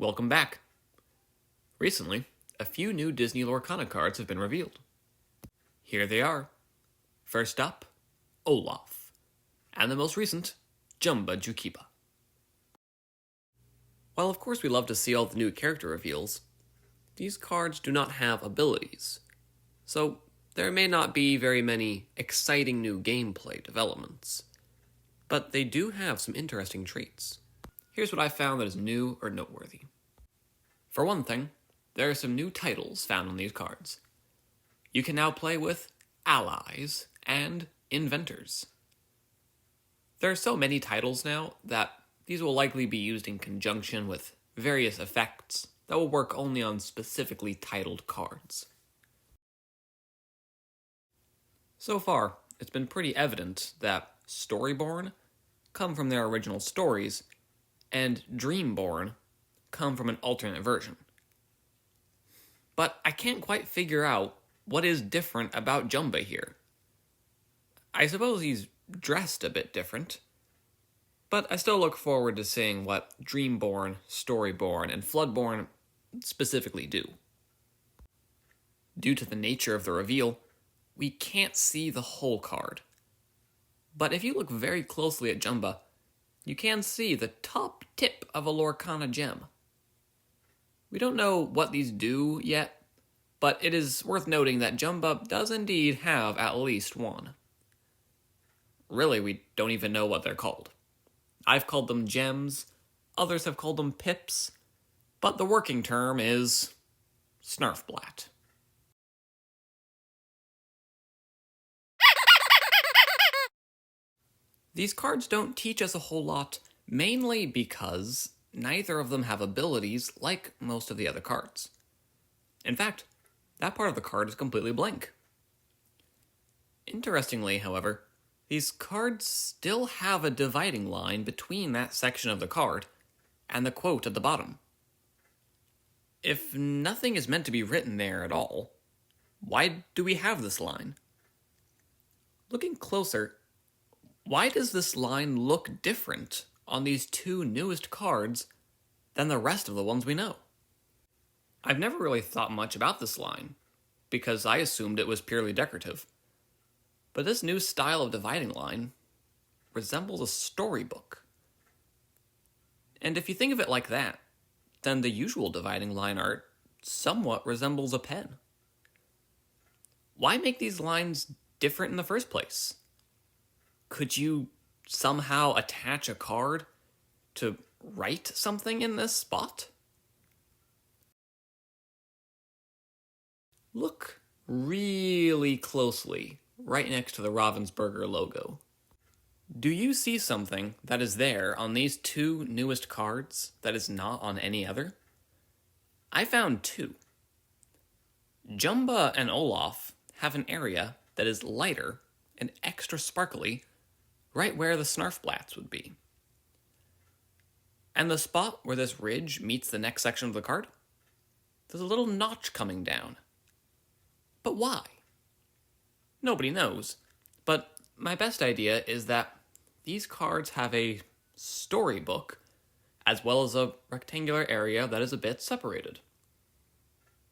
Welcome back. Recently, a few new Disney Lorcana cards have been revealed. Here they are. First up, Olaf, and the most recent, Jumba Jookiba. While of course we love to see all the new character reveals, these cards do not have abilities, so there may not be very many exciting new gameplay developments. But they do have some interesting traits. Here's what I found that is new or noteworthy. For one thing, there are some new titles found on these cards. You can now play with allies and inventors. There are so many titles now that these will likely be used in conjunction with various effects that will work only on specifically titled cards. So far, it's been pretty evident that Storyborn come from their original stories, and Dreamborn come from an alternate version. But I can't quite figure out what is different about Jumba here. I suppose he's dressed a bit different, but I still look forward to seeing what Dreamborn, Storyborn, and Floodborn specifically do. Due to the nature of the reveal, we can't see the whole card. But if you look very closely at Jumba, you can see the top tip of a Lorcana gem. We don't know what these do yet, but it is worth noting that Jumba does indeed have at least one. Really, we don't even know what they're called. I've called them gems, others have called them pips, but the working term is Snarfblatt. These cards don't teach us a whole lot, mainly because neither of them have abilities like most of the other cards. In fact, that part of the card is completely blank. Interestingly, however, these cards still have a dividing line between that section of the card and the quote at the bottom. If nothing is meant to be written there at all, why do we have this line? Looking closer, why does this line look different on these two newest cards than the rest of the ones we know? I've never really thought much about this line, because I assumed it was purely decorative. But this new style of dividing line resembles a storybook. And if you think of it like that, then the usual dividing line art somewhat resembles a pen. Why make these lines different in the first place? Could you somehow attach a card to write something in this spot? Look really closely right next to the Ravensburger logo. Do you see something that is there on these two newest cards that is not on any other? I found two. Jumba and Olaf have an area that is lighter and extra sparkly right where the Snarfblatts would be. And the spot where this ridge meets the next section of the card, there's a little notch coming down. But why? Nobody knows, but my best idea is that these cards have a storybook as well as a rectangular area that is a bit separated.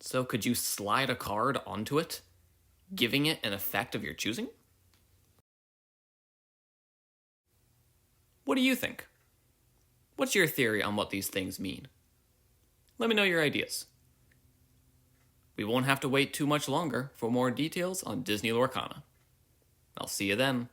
So could you slide a card onto it, giving it an effect of your choosing? What do you think? What's your theory on what these things mean? Let me know your ideas. We won't have to wait too much longer for more details on Disney Lorcana. I'll see you then.